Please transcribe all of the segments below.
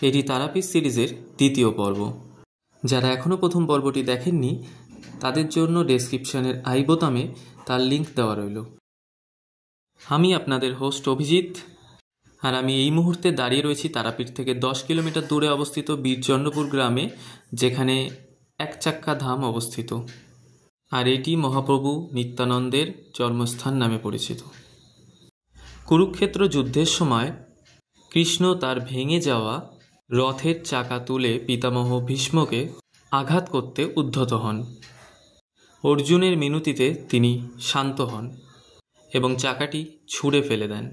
এটি তারাপীঠ সিরিজের দ্বিতীয় পর্ব। যারা এখনও প্রথম পর্বটি দেখেননি তাদের জন্য ডেসক্রিপশনের আই বোতামে তার লিঙ্ক দেওয়া রইল। আমি আপনাদের হোস্ট অভিজিৎ, আর আমি এই মুহূর্তে দাঁড়িয়ে রয়েছি তারাপীঠ থেকে 10 কিলোমিটার দূরে অবস্থিত বীরচন্দ্রপুর গ্রামে, যেখানে একচাক্কা ধাম অবস্থিত, আর এটি মহাপ্রভু নিত্যানন্দের জন্মস্থান নামে পরিচিত। কুরুক্ষেত্র যুদ্ধের সময় কৃষ্ণ তার ভেঙে যাওয়া রথের চাকা তুলে পিতামহ ভীষ্মকে আঘাত করতে উদ্ধত হন। অর্জুনের মিনতিতে তিনি শান্ত হন এবং চাকাটি ছুঁড়ে ফেলে দেন,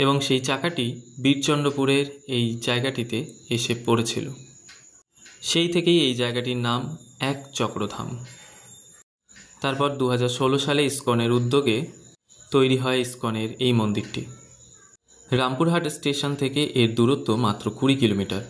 এবং সেই চাকাটি বীরচন্দ্রপুরের এই জায়গাটিতে এসে পড়েছিল। সেই থেকেই এই জায়গাটির নাম এক চক্রধাম। তারপর 2016 সালে ইসকনের উদ্যোগে তৈরি হয় ইসকনের এই মন্দিরটি। রামপুরহাট স্টেশন থেকে এর দূরত্ব মাত্র 20 কিলোমিটার।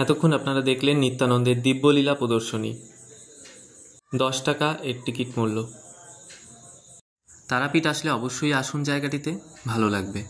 এতক্ষণ আপনারা দেখলেন নিত্যানন্দের দিব্যলীলা প্রদর্শনী। 10 টাকা এর টিকিট মূল্য। তারাপীঠ আসলে অবশ্যই আসুন, জায়গাটিতে ভালো লাগবে।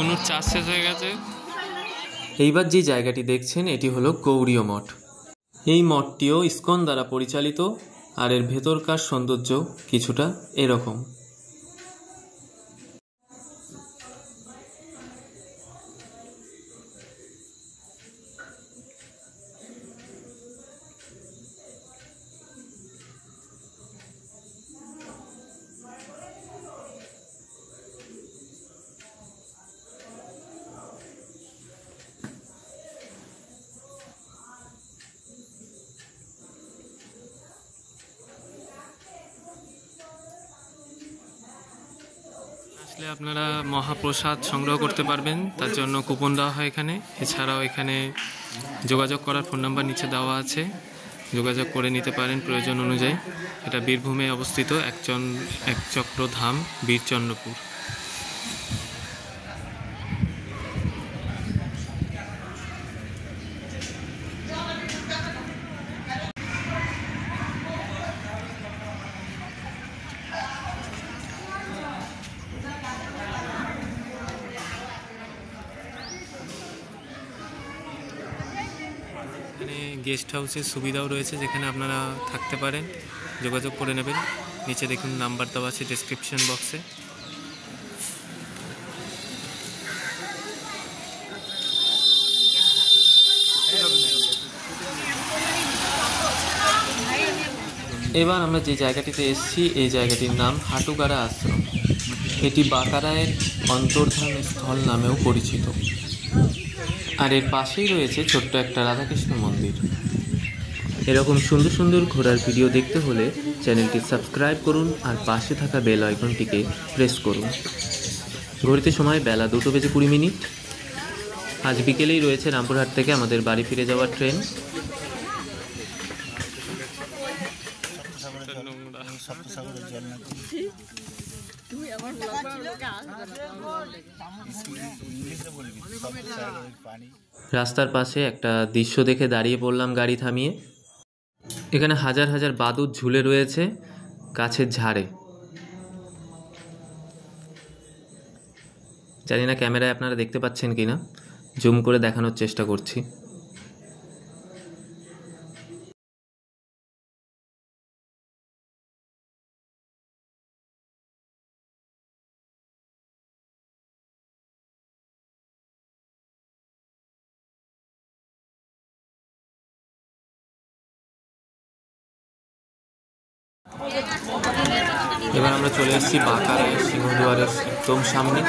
তনুর চাষ শেষ হয়ে গেছে। এইবার যে জায়গাটি দেখছেন এটি হলো গৌড়ীয় মঠ। এই মঠটিও ইসকন দ্বারা পরিচালিত, আর এর ভেতরকার সৌন্দর্য কিছুটা এরকম। আসলে আপনারা মহাপ্রসাদ সংগ্রহ করতে পারবেন, তার জন্য কুপন দেওয়া হয় এখানে। এছাড়াও এখানে যোগাযোগ করার ফোন নাম্বার নিচে দেওয়া আছে, যোগাযোগ করে নিতে পারেন প্রয়োজন অনুযায়ী। এটা বীরভূমে অবস্থিত একচক্র ধাম বীরচন্দ্রপুর। এখানে গেস্ট হাউসের সুবিধাও রয়েছে, যেখানে আপনারা থাকতে পারেন, যোগাযোগ করে নেবেন। নিচে দেখুন নাম্বার দেওয়া আছে ডেসক্রিপশন বক্সে। এবার আমরা যে জায়গাটিতে এসেছি এই জায়গাটির নাম হাটুগাড়া আশ্রম। এটি বাঁকারায়ের অন্তর্ধান স্থল নামেও পরিচিত। আর এর পাশেই রয়েছে ছোট্ট একটা রাধাকৃষ্ণ মন্দির। এরকম সুন্দর সুন্দর ঘোরার ভিডিও দেখতে হলে চ্যানেলটি সাবস্ক্রাইব করুন আর পাশে থাকা বেল আইকনটিকে প্রেস করুন। ঘড়িতে সময় বেলা 2:20। আজ বিকেলেই রয়েছে রামপুরহাট থেকে আমাদের বাড়ি ফিরে যাওয়ার ট্রেন। রাস্তার পাশে একটা দৃশ্য দেখে দাঁড়িয়ে পড়লাম গাড়ি থামিয়ে। এখানে হাজার হাজার বাদুড় ঝুলে রয়েছে গাছের ঝাড়ে। জানি না ক্যামেরায় আপনারা দেখতে পাচ্ছেন কিনা, জুম করে দেখানোর চেষ্টা করছি। এবার আমরা চলে এসেছি বাঁকারায়ের সিংহদুয়ারের একদম সামনে।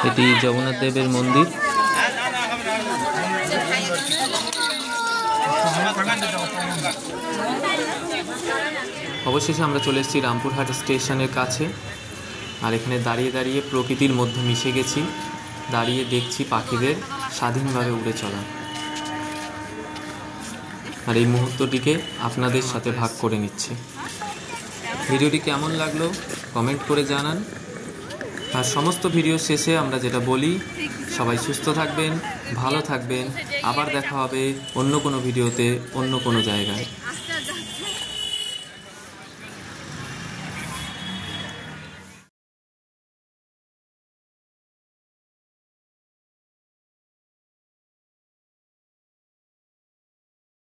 এটি জগন্নাথ দেবের মন্দির। অবশেষে আমরা চলে এসেছি রামপুরহাট স্টেশনের কাছে। আর এখানে দাঁড়িয়ে দাঁড়িয়ে প্রকৃতির মধ্যে মিশে গেছি, দাঁড়িয়ে দেখছি পাখিদের স্বাধীনভাবে উড়ে চলা। আর এই মুহূর্তটিকে আপনাদের সাথে ভাগ করে নিচ্ছি। ভিডিওটি কেমন লাগলো কমেন্ট করে জানান। আর সমস্ত ভিডিও শেষে আমরা যেটা বলি, সবাই সুস্থ থাকবেন, ভালো থাকবেন। আবার দেখা হবে অন্য কোনো ভিডিওতে, অন্য কোনো জায়গায়।